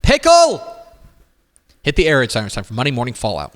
Pickle! Hit the air raid siren. It's time for Monday Morning Fallout.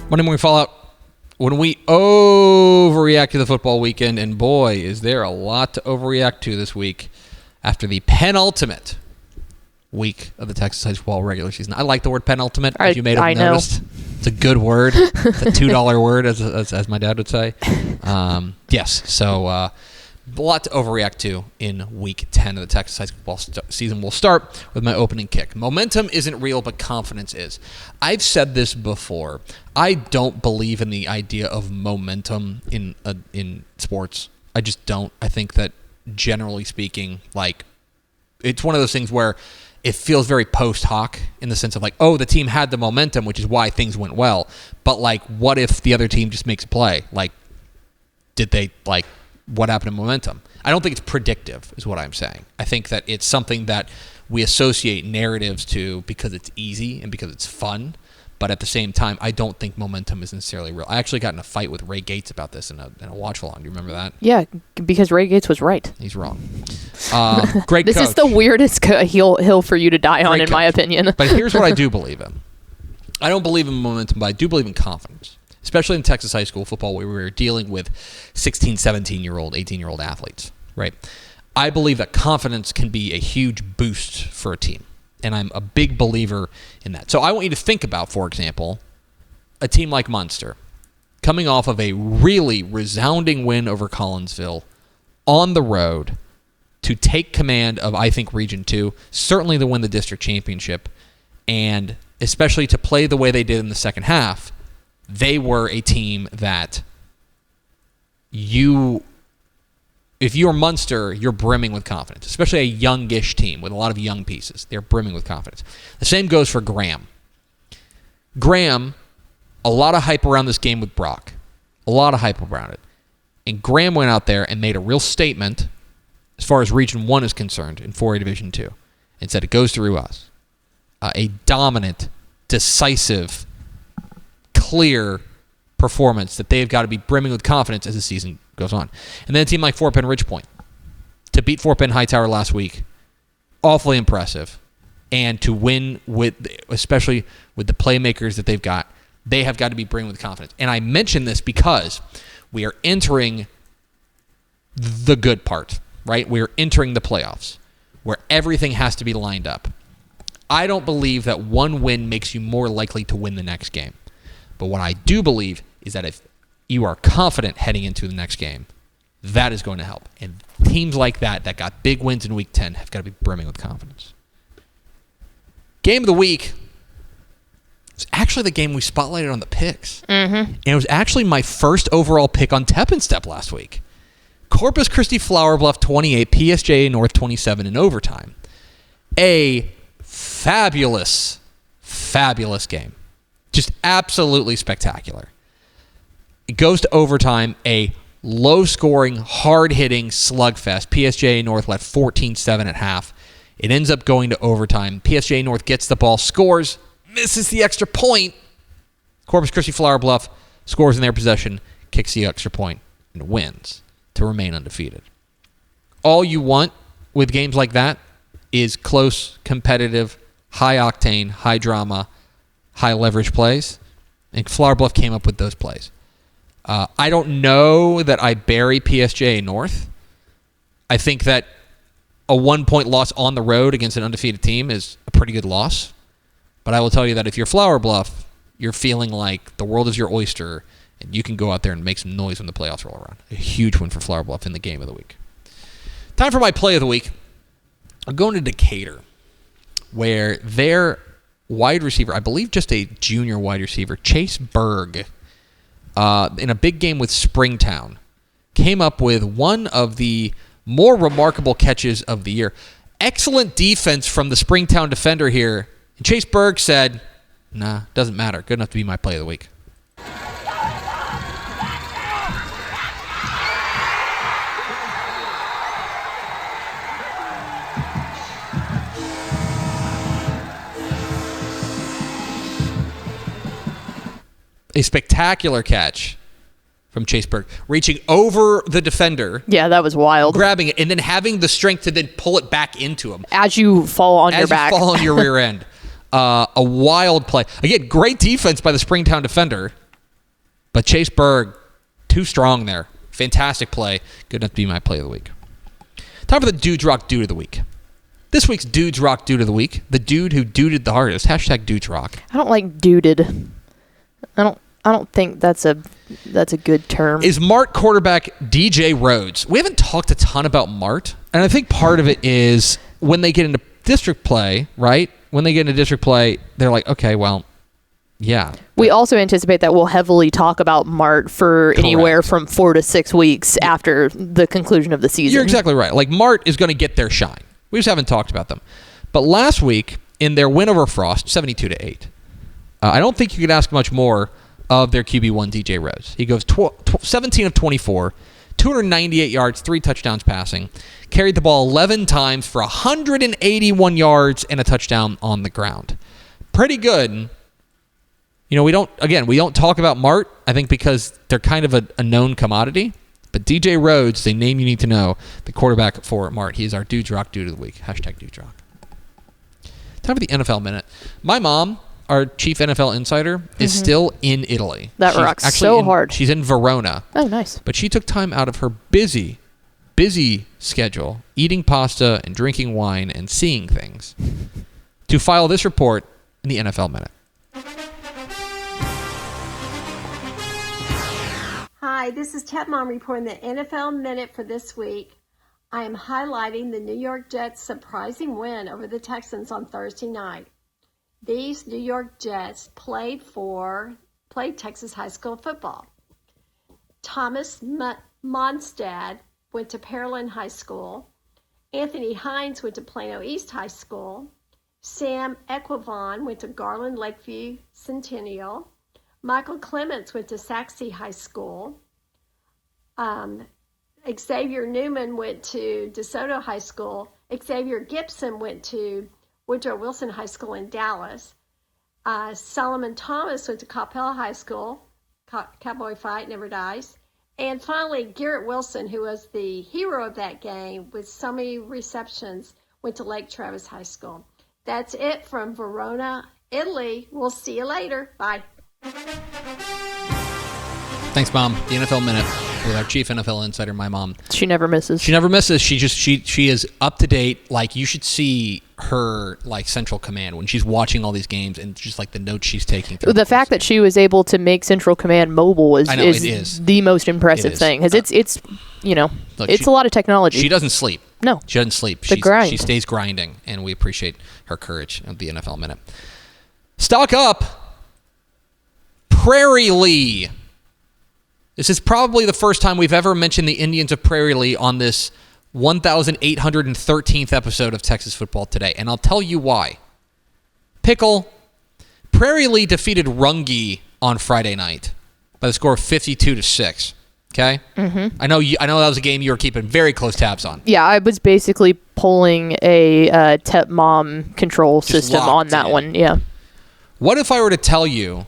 Monday Morning Fallout. When we overreact to the football weekend, and boy, is there a lot to overreact to this week after the penultimate week of the Texas high school regular season. I like the word penultimate, as you may have noticed. It's a good word. It's a $2 word, as my dad would say. Yes, so a lot to overreact to in Week 10 of the Texas high school football season. We'll start with my opening kick. Momentum isn't real, but confidence is. I've said this before. I don't believe in the idea of momentum in sports. I just don't. I think that, generally speaking, like, it's one of those things where it feels very post hoc in the sense of like, oh, the team had the momentum, which is why things went well. But like, what if the other team just makes a play? Like, what happened to momentum? I don't think it's predictive, is what I'm saying. I think that it's something that we associate narratives to because it's easy and because it's fun. But at the same time, I don't think momentum is necessarily real. I actually got in a fight with Ray Gates about this in a watch-along. Do you remember that? Yeah, because Ray Gates was right. He's wrong. Great This coach. is the weirdest hill for you to die on, in my opinion. But here's what I do believe in. I don't believe in momentum, but I do believe in confidence, especially in Texas high school football where we were dealing with 16, 17-year-old, 18-year-old athletes, right? I believe that confidence can be a huge boost for a team. And I'm a big believer in that. So I want you to think about, for example, a team like Munster coming off of a really resounding win over Collinsville on the road to take command of, I think, Region 2, certainly to win the district championship, and especially to play the way they did in the second half. They were a team that if you're Munster, you're brimming with confidence, especially a youngish team with a lot of young pieces. They're brimming with confidence. The same goes for Graham. Graham, a lot of hype around this game with Brock. A lot of hype around it. And Graham went out there and made a real statement as far as Region 1 is concerned in 4A Division 2 and said it goes through us. A dominant, decisive, clear performance that they've got to be brimming with confidence as the season goes on. And then a team like Fort Bend Ridgepoint to beat Fort Bend Hightower last week, awfully impressive. And to win especially with the playmakers that they've got, they have got to be brimming with confidence. And I mention this because we are entering the good part, right? We are entering the playoffs where everything has to be lined up. I don't believe that one win makes you more likely to win the next game. But what I do believe is that if you are confident heading into the next game, that is going to help. And teams like that got big wins in Week 10 have got to be brimming with confidence. Game of the week was actually the game we spotlighted on the picks. Mm-hmm. And it was actually my first overall pick on Tep and Step last week. Corpus Christi Flower Bluff 28, PSJ North 27 in overtime. A fabulous game. Just absolutely spectacular. It goes to overtime, a low-scoring, hard-hitting slugfest. PSJ North led 14-7 at half. It ends up going to overtime. PSJ North gets the ball, scores, misses the extra point. Corpus Christi Flower Bluff scores in their possession, kicks the extra point, and wins to remain undefeated. All you want with games like that is close, competitive, high-octane, high-drama, high-leverage plays. And Flower Bluff came up with those plays. I don't know that I bury PSJ North. I think that a 1-point loss on the road against an undefeated team is a pretty good loss. But I will tell you that if you're Flower Bluff, you're feeling like the world is your oyster and you can go out there and make some noise when the playoffs roll around. A huge win for Flower Bluff in the game of the week. Time for my play of the week. I'm going to Decatur, where their wide receiver, I believe just a junior wide receiver, Chase Berg, in a big game with Springtown, came up with one of the more remarkable catches of the year. Excellent defense from the Springtown defender here. And Chase Berg said, nah, doesn't matter. Good enough to be my play of the week. A spectacular catch from Chase Berg, reaching over the defender. Yeah, that was wild. Grabbing it, and then having the strength to then pull it back into him. As you fall on your back. As you fall on your rear end. A wild play. Again, great defense by the Springtown defender. But Chase Berg, too strong there. Fantastic play. Good enough to be my play of the week. Time for the Dudes Rock Dude of the Week. This week's Dudes Rock Dude of the Week. The dude who duded the hardest. Hashtag Dudes Rock. I don't like duded. I don't think that's a good term. Is Mart quarterback DJ Rhodes. We haven't talked a ton about Mart, and I think part of it is when they get into district play, right? When they get into district play, they're like, okay, well, yeah. We also anticipate that we'll heavily talk about Mart for anywhere from 4 to 6 weeks after the conclusion of the season. You're exactly right. Like, Mart is going to get their shine. We just haven't talked about them. But last week, in their win over Frost, 72-8, I don't think you could ask much more of their QB1, DJ Rhodes. He goes 17 of 24, 298 yards, 3 touchdowns passing, carried the ball 11 times for 181 yards and a touchdown on the ground. Pretty good. You know, we don't talk about Mart, I think because they're kind of a known commodity. But DJ Rhodes is a name you need to know, the quarterback for Mart. He is our Dudes Rock Dude of the Week. Hashtag Dudes Rock. Time for the NFL Minute. My mom, our chief NFL insider, is still in Italy. That rocks so hard. She's in Verona. Oh, nice. But she took time out of her busy schedule, eating pasta and drinking wine and seeing things, to file this report in the NFL Minute. Hi, this is Tep Mom reporting the NFL Minute for this week. I am highlighting the New York Jets' surprising win over the Texans on Thursday night. These New York Jets played Texas high school football. Thomas Monstad went to Pearland High School. Anthony Hines went to Plano East High School. Sam Equivon went to Garland Lakeview Centennial. Michael Clements went to Saxe High School. Xavier Newman went to DeSoto High School. Xavier Gibson went to Woodrow Wilson High School in Dallas. Solomon Thomas went to Coppell High School. Cowboy fight never dies. And finally, Garrett Wilson, who was the hero of that game with so many receptions, went to Lake Travis High School. That's it from Verona, Italy. We'll see you later. Bye. Thanks, Mom. The NFL Minute with our chief NFL insider, my mom. She never misses. She never misses. She is up to date. Like, you should see her like Central Command when she's watching all these games and just like the notes she's taking. The fact that she was able to make Central Command mobile is the most impressive thing, because it's a lot of technology. She doesn't sleep. No, she doesn't sleep. She stays grinding, and we appreciate her courage at the NFL Minute. Stock up, Prairie Lee. This is probably the first time we've ever mentioned the Indians of Prairie Lee on this 1,813th episode of Texas Football Today, and I'll tell you why. Pickle, Prairie Lee defeated Runge on Friday night by the score of 52-6. Okay? Mm-hmm. I know that was a game you were keeping very close tabs on. Yeah, I was basically pulling a Tep Mom control system on that one. Yeah. What if I were to tell you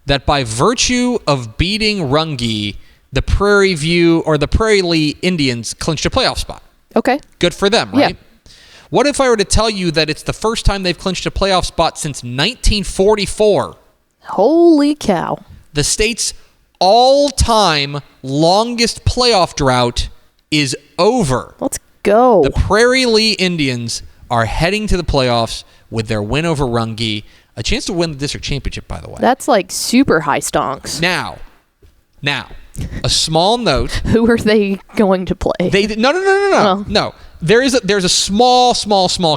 that by virtue of beating Runge, the Prairie Lee Indians clinched a playoff spot? Okay. Good for them, right? Yeah. What if I were to tell you that it's the first time they've clinched a playoff spot since 1944? Holy cow. The state's all-time longest playoff drought is over. Let's go. The Prairie Lee Indians are heading to the playoffs with their win over Runge. A chance to win the district championship, by the way. That's like super high stonks. Now, a small note. Who are they going to play? No. Oh. No. There's a small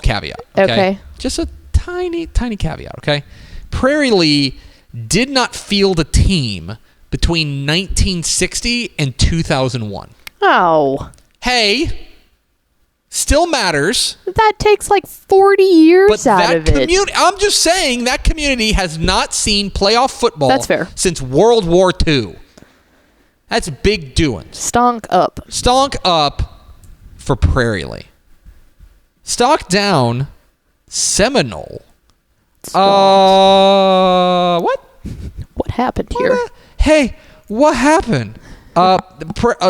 caveat. Okay. Just a tiny caveat, okay? Prairie Lee did not field a team between 1960 and 2001. Oh. Hey, still matters. That takes like 40 years out of it. I'm just saying that community has not seen playoff football. That's fair. Since World War II. That's big doings. Stonk up. Stonk up for Prairie Lee. Stock down, Seminole. What? What happened here? Hey, what happened?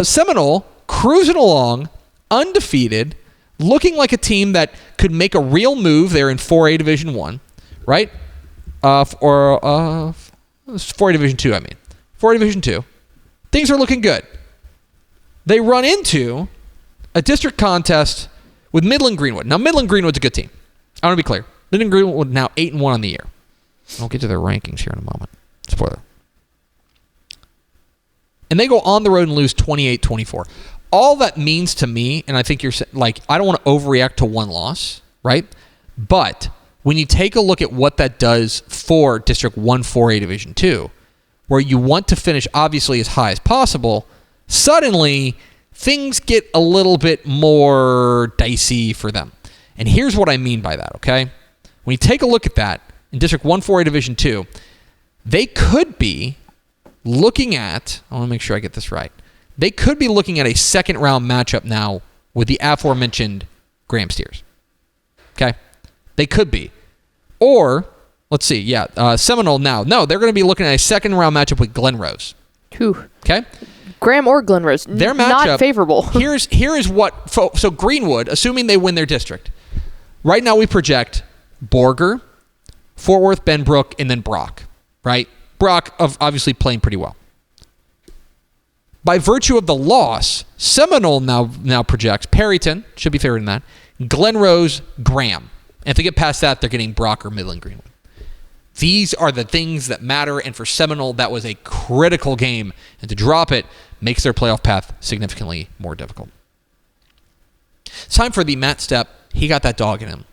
Seminole cruising along, undefeated, looking like a team that could make a real move. They're in 4A Division 1, right? 4A Division 2, I mean. 4A Division 2. Things are looking good. They run into a district contest with Midland Greenwood. Now, Midland Greenwood's a good team. I want to be clear. Midland Greenwood now 8-1 on the year. I'll get to their rankings here in a moment. Spoiler. And they go on the road and lose 28-24. All that means to me, and I think you're like, I don't want to overreact to one loss, right? But when you take a look at what that does for District 1 4A Division 2, where you want to finish obviously as high as possible, suddenly things get a little bit more dicey for them. And here's what I mean by that, okay? When you take a look at that, in District 1 4A Division 2, they could be looking at, I want to make sure I get this right, they could be looking at a second round matchup now with the aforementioned Graham Steers. Okay? They could be. Or, let's see, Seminole now. No, they're going to be looking at a second round matchup with Glen Rose. Whew. Okay? Graham or Glen Rose. Their matchup, not favorable. Here is what, so Greenwood, assuming they win their district, right now we project Borger, Fort Worth, Benbrook, and then Brock, right? Brock obviously playing pretty well. By virtue of the loss, Seminole now projects Perryton, should be favored in that, Glen Rose, Graham. And if they get past that, they're getting Brock or Midland Greenwood. These are the things that matter, and for Seminole, that was a critical game, and to drop it makes their playoff path significantly more difficult. It's time for the Matt Stepp, he got that dog in him,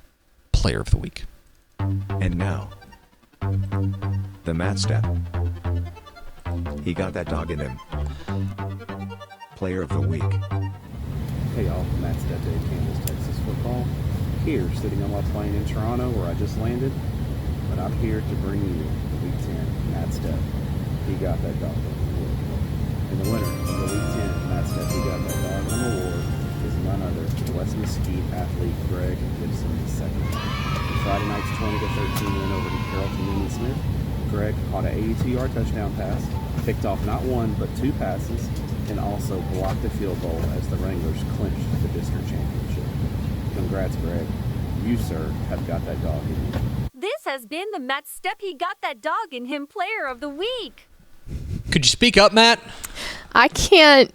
Player of the Week. And now, the Matt Stepp, he got that dog in him, Player of the Week. Hey y'all, Matt Stepp, Dave Campbell's Texas Football. Here, sitting on my plane in Toronto where I just landed. But I'm here to bring you the Week 10 Matt Stepp, he got that dog in him. And the winner of the Week 10 Matt Stepp, he got that dog in him award is none other than West Mesquite athlete Greg Gibson II. In Friday night's 20-13 win over the Carrollton Newman Smith, Greg caught an 82-yard touchdown pass, picked off not one but two passes, and also blocked a field goal as the Wranglers clinched the district championship. Congrats, Greg. You, sir, have got that dog in you. This has been the Matt Stepp, he got that dog in him Player of the Week. Could you speak up, Matt? I can't.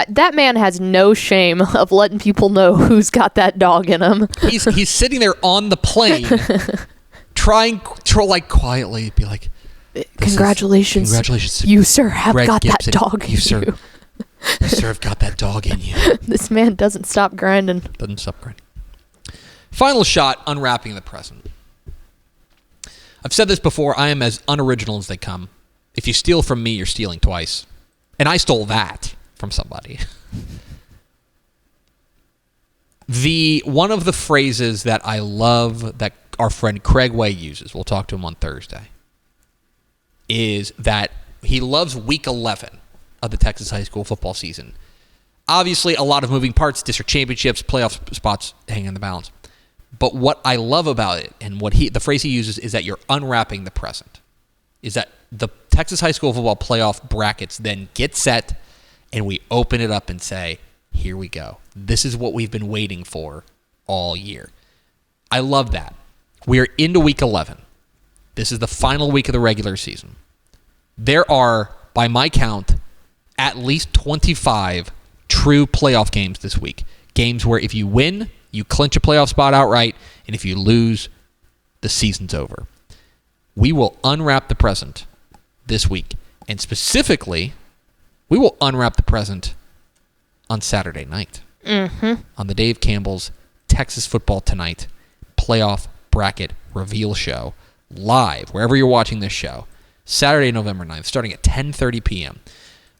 That man has no shame of letting people know who's got that dog in him. He's sitting there on the plane, trying to like quietly be like, Congratulations, you sir have Greg got Gibson. that dog in you. You sir have got that dog in you. This man doesn't stop grinding. Final shot, unwrapping the present. I've said this before, I am as unoriginal as they come. If you steal from me, you're stealing twice. And I stole that from somebody. One of the phrases that I love that our friend Craig Way uses, we'll talk to him on Thursday, is that he loves week 11 of the Texas high school football season. Obviously, a lot of moving parts, district championships, playoff spots hanging in the balance. But what I love about it, and the phrase he uses, is that you're unwrapping the present. Is that the Texas high school football playoff brackets then get set, and we open it up and say, here we go. This is what we've been waiting for all year. I love that. We are into week 11. This is the final week of the regular season. There are, by my count, at least 25 true playoff games this week. Games where if you win, you clinch a playoff spot outright, and if you lose, the season's over. We will unwrap the present this week, and specifically, we will unwrap the present on Saturday night on the Dave Campbell's Texas Football Tonight playoff bracket reveal show live, wherever you're watching this show, Saturday, November 9th, starting at 10:30 p.m.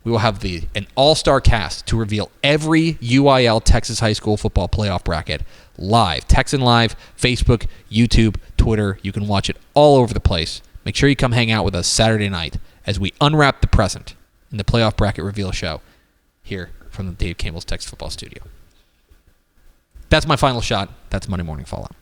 We will have an all-star cast to reveal every UIL Texas high school football playoff bracket live. Texan Live, Facebook, YouTube, Twitter. You can watch it all over the place. Make sure you come hang out with us Saturday night as we unwrap the present in the playoff bracket reveal show here from the Dave Campbell's Texas Football Studio. That's my final shot. That's Monday Morning Fallout.